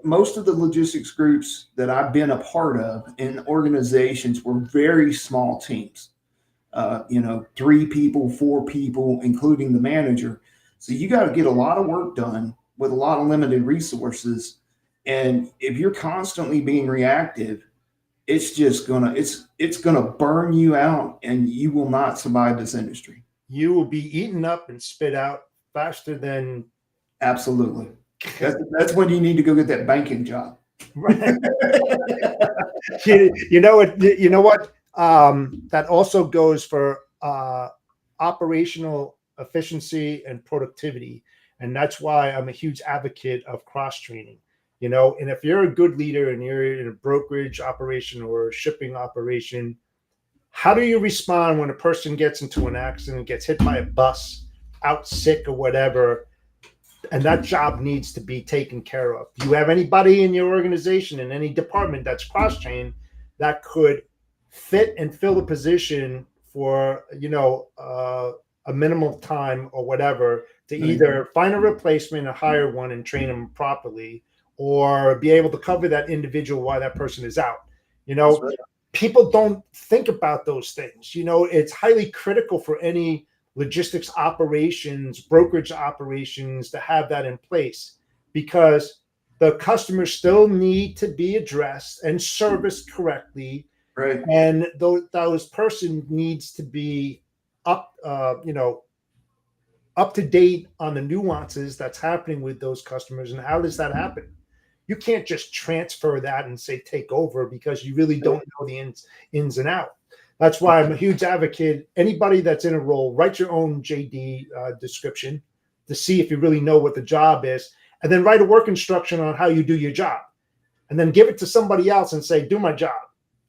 Most of the logistics groups that I've been a part of in organizations were very small teams. 3 people, 4 people, including the manager. So you got to get a lot of work done with a lot of limited resources. And if you're constantly being reactive, it's just it's gonna burn you out, and you will not survive this industry. You will be eaten up and spit out faster than. Absolutely. That's when you need to go get that banking job. Right. You know what? That also goes for operational efficiency and productivity. And that's why I'm a huge advocate of cross training. And if you're a good leader and you're in a brokerage operation or a shipping operation, how do you respond when a person gets into an accident, gets hit by a bus, out sick or whatever, and that job needs to be taken care of? Do you have anybody in your organization, in any department, that's cross-trained, that could fit and fill a position for, a a minimum time or whatever to Right. either find a replacement or hire one and train them properly, or be able to cover that individual while that person is out. You That's know, right. people don't think about those things. You know, it's highly critical for any logistics operations, brokerage operations to have that in place, because the customers still need to be addressed and serviced correctly, Right. and those person needs to be up, up to date on the nuances that's happening with those customers. And how does that happen? You can't just transfer that and say take over, because you really don't know the ins and out. That's why I'm a huge advocate. Anybody that's in a role, write your own JD description to see if you really know what the job is, and then write a work instruction on how you do your job, and then give it to somebody else and say, do my job.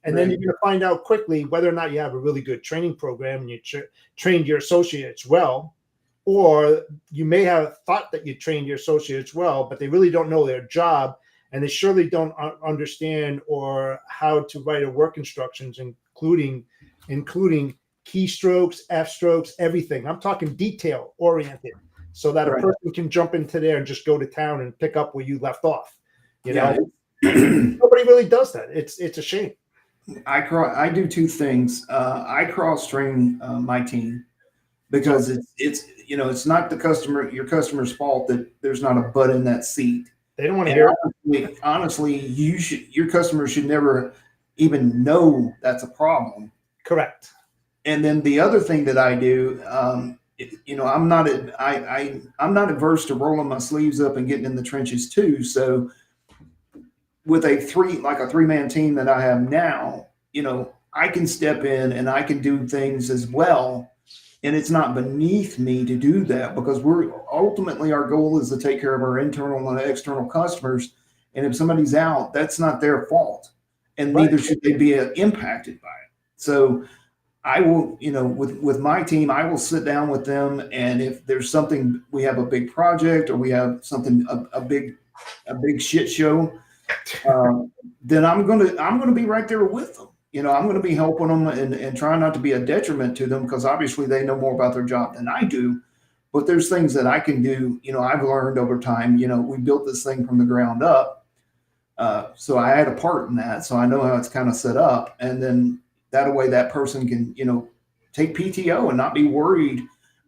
And then Right. you're going to find out quickly whether or not you have a really good training program and you trained your associates well, or you may have thought that you trained your associates well, but they really don't know their job, and they surely don't understand or how to write a work instructions, including keystrokes, F strokes, everything. I'm talking detail oriented, so that a Right. person can jump into there and just go to town and pick up where you left off. You Yeah. know, nobody really does that. It's a shame. I do two things. I cross train my team because it's it's not your customer's fault that there's not a butt in that seat. They don't want to And hear it. honestly, your customer should never even know that's a problem. Correct. And then the other thing that I do, I'm not I'm not averse to rolling my sleeves up and getting in the trenches too. So with a three-man team that I have now, I can step in and I can do things as well. And it's not beneath me to do that, because our goal is to take care of our internal and external customers. And if somebody's out, that's not their fault, and Right. neither should they be impacted by it. So I will, with my team, I will sit down with them, and if there's something, we have a big project or we have something, a big shit show, then I'm gonna be right there with them. I'm gonna be helping them and trying not to be a detriment to them, because obviously they know more about their job than I do. But there's things that I can do. I've learned over time. We built this thing from the ground up, so I had a part in that, so I know how it's kind of set up. And then that way, that person can take PTO and not be worried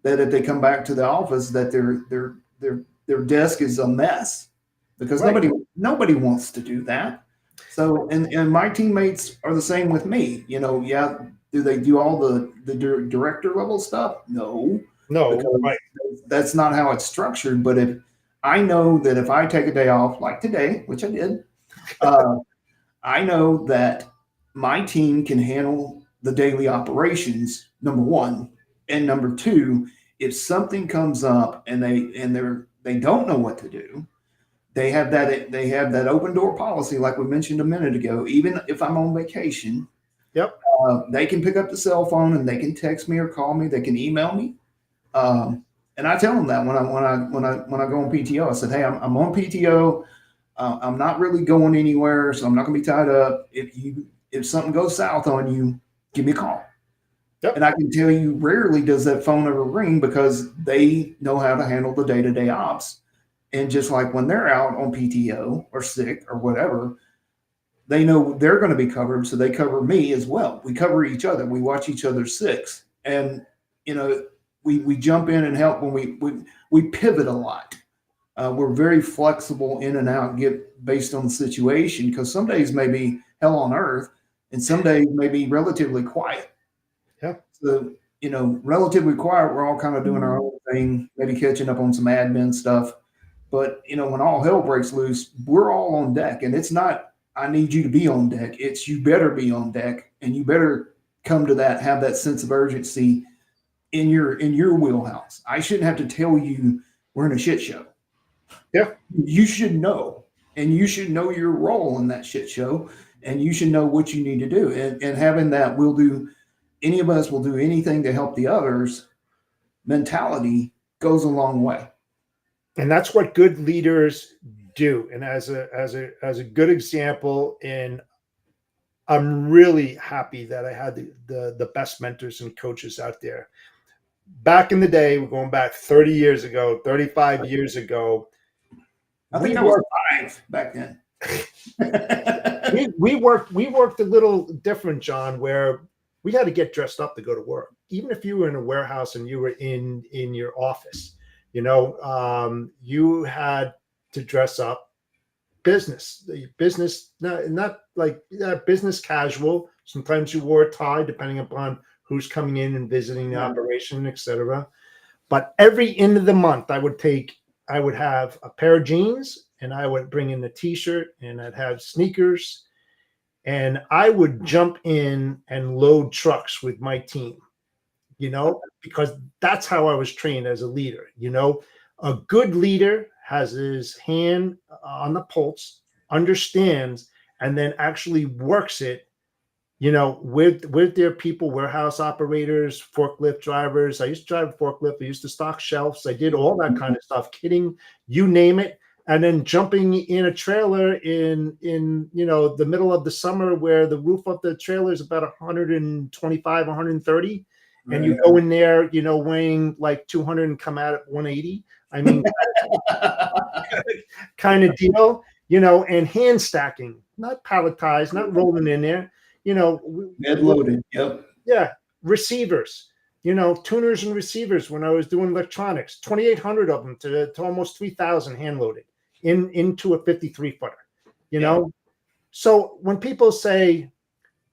that if they come back to the office that their desk is a mess, because Right. nobody wants to do that. So, and my teammates are the same with me. Yeah, do they do all the director level stuff? No, No, because right. that's not how it's structured. But if I know that if I take a day off, like today, which I did, I know that my team can handle the daily operations, number one, and number two, if something comes up and they don't know what to do, they have that open door policy, like we mentioned a minute ago. Even if I'm on vacation, Yep. they can pick up the cell phone and they can text me or call me. They can email me, and I tell them that when I go on PTO, I said, hey, I'm on PTO. I'm not really going anywhere, so I'm not going to be tied up. If something goes south on you, give me a call. Yep. And I can tell you, rarely does that phone ever ring, because they know how to handle the day-to-day ops. And just like when they're out on PTO or sick or whatever, they know they're going to be covered, so they cover me as well. We cover each other. We watch each other's six, and we jump in and help when we pivot a lot. We're very flexible in and out, based on the situation, because some days may be hell on earth, and some days may be relatively quiet. Yeah. So relatively quiet, we're all kind of doing our own thing, maybe catching up on some admin stuff. But when all hell breaks loose, we're all on deck, and it's not, I need you to be on deck. It's, you better be on deck, and you better have that sense of urgency in your wheelhouse. I shouldn't have to tell you we're in a shit show. Yeah. You should know, and you should know your role in that shit show, and you should know what you need to do. And having that, any of us will do anything to help the others mentality goes a long way. And that's what good leaders do. And as a good example, and I'm really happy that I had the best mentors and coaches out there. back in the day, we're going back 30 years ago, 35 years ago. I think we I was worked 5 back then. we worked a little different, John, where we had to get dressed up to go to work. Even if you were in a warehouse and you were in your office, you had to dress up business, not like business casual. Sometimes you wore a tie, depending upon who's coming in and visiting the operation, etc. But every end of the month, I would have a pair of jeans, and I would bring in a t-shirt, and I'd have sneakers, and I would jump in and load trucks with my team, because that's how I was trained as a leader. A good leader has his hand on the pulse, understands, and then actually works it, with their people, warehouse operators, forklift drivers. I used to drive a forklift. I used to stock shelves. I did all that kind of stuff, kitting, you name it. And then jumping in a trailer in the middle of the summer, where the roof of the trailer is about 125, 130. Right. And you go in there, weighing like 200 and come out at 180. I mean, kind of deal, and hand stacking, not palletized, not rolling in there, Head loaded. Yep. Yeah. Receivers, tuners and receivers. When I was doing electronics, 2,800 of them to almost 3,000 hand loaded into a 53 footer, So when people say,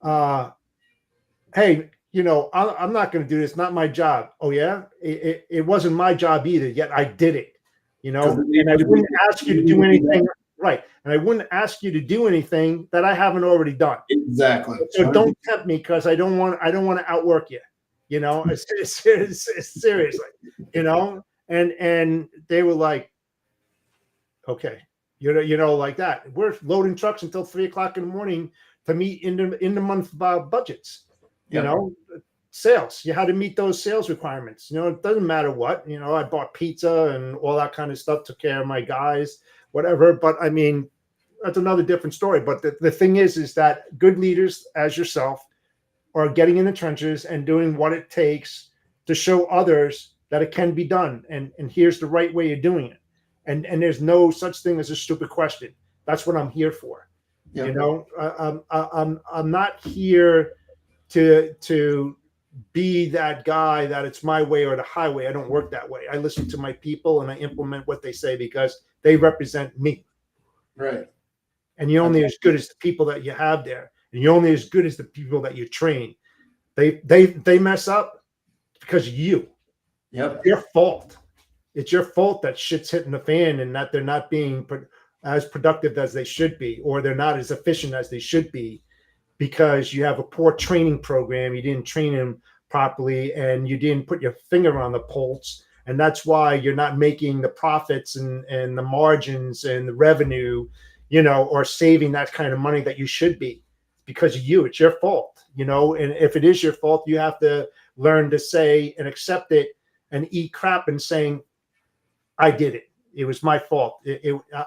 hey, I'm not going to do this. Not my job. Oh yeah. It wasn't my job either, yet I did it, and I wouldn't ask you to do anything. Right. And I wouldn't ask you to do anything that I haven't already done. Exactly. So don't tempt me, because I don't want to outwork you, seriously, and they were like, okay, like that. We're loading trucks until 3 o'clock in the morning to meet in the month budgets, sales. You had to meet those sales requirements. It doesn't matter what, I bought pizza and all that kind of stuff, took care of my guys, whatever. But I mean, that's another different story. But the thing is that good leaders as yourself are getting in the trenches and doing what it takes to show others that it can be done. And here's the right way of doing it. And there's no such thing as a stupid question. That's what I'm here for. Yep. I'm not here to be that guy that it's my way or the highway. I don't work that way. I listen to my people and I implement what they say, because they represent me. Right. And you're only as good as the people that you have there. And you're only as good as the people that you train. They mess up because of you. Yep. Your fault. It's your fault that shit's hitting the fan and that they're not being as productive as they should be, or they're not as efficient as they should be, because you have a poor training program. You didn't train them properly, and you didn't put your finger on the pulse. And that's why you're not making the profits and the margins and the revenue, or saving that kind of money that you should be, because of you. It's your fault, and if it is your fault, you have to learn to say and accept it and eat crap and saying, I did it. It was my fault.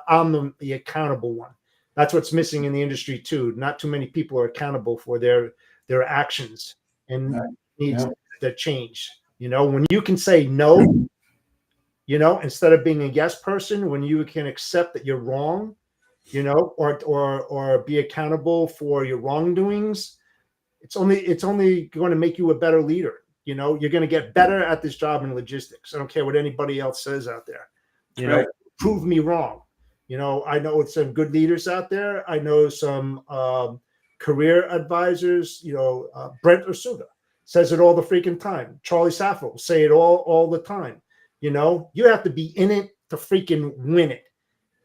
I'm the accountable one. That's what's missing in the industry too. Not too many people are accountable for their actions, and needs to change. When you can say no, instead of being a yes person, when you can accept that you're wrong, or be accountable for your wrongdoings, it's only going to make you a better leader. You're going to get better at this job in logistics. I don't care what anybody else says out there. Right. Prove me wrong. I know some good leaders out there. I know some career advisors. Brent Ursuga says it all the freaking time. Charlie Saffel say it all the time. You have to be in it to freaking win it.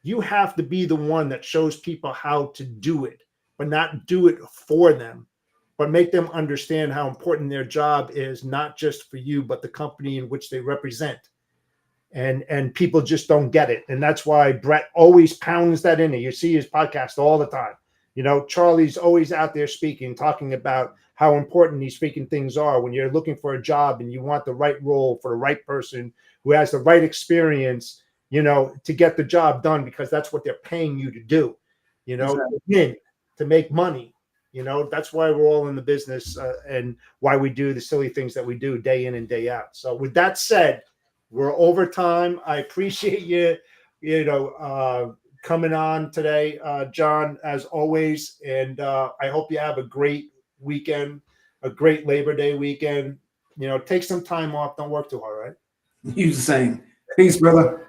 You have to be the one that shows people how to do it, but not do it for them, but make them understand how important their job is, not just for you, but the company in which they represent. And people just don't get it. And that's why Brett always pounds that in there. You see his podcast all the time. Charlie's always out there speaking, talking about how important these freaking things are when you're looking for a job and you want the right role for the right person who has the right experience, to get the job done, because that's what they're paying you to do, Exactly. win, to make money, You know, that's why we're all in the business and why we do the silly things that we do day in and day out. So with that said, we're over time. I appreciate you coming on today, John, as always. And I hope you have a great weekend, a great Labor Day weekend. You know, take some time off. Don't work too hard, right? You the same. Peace, brother.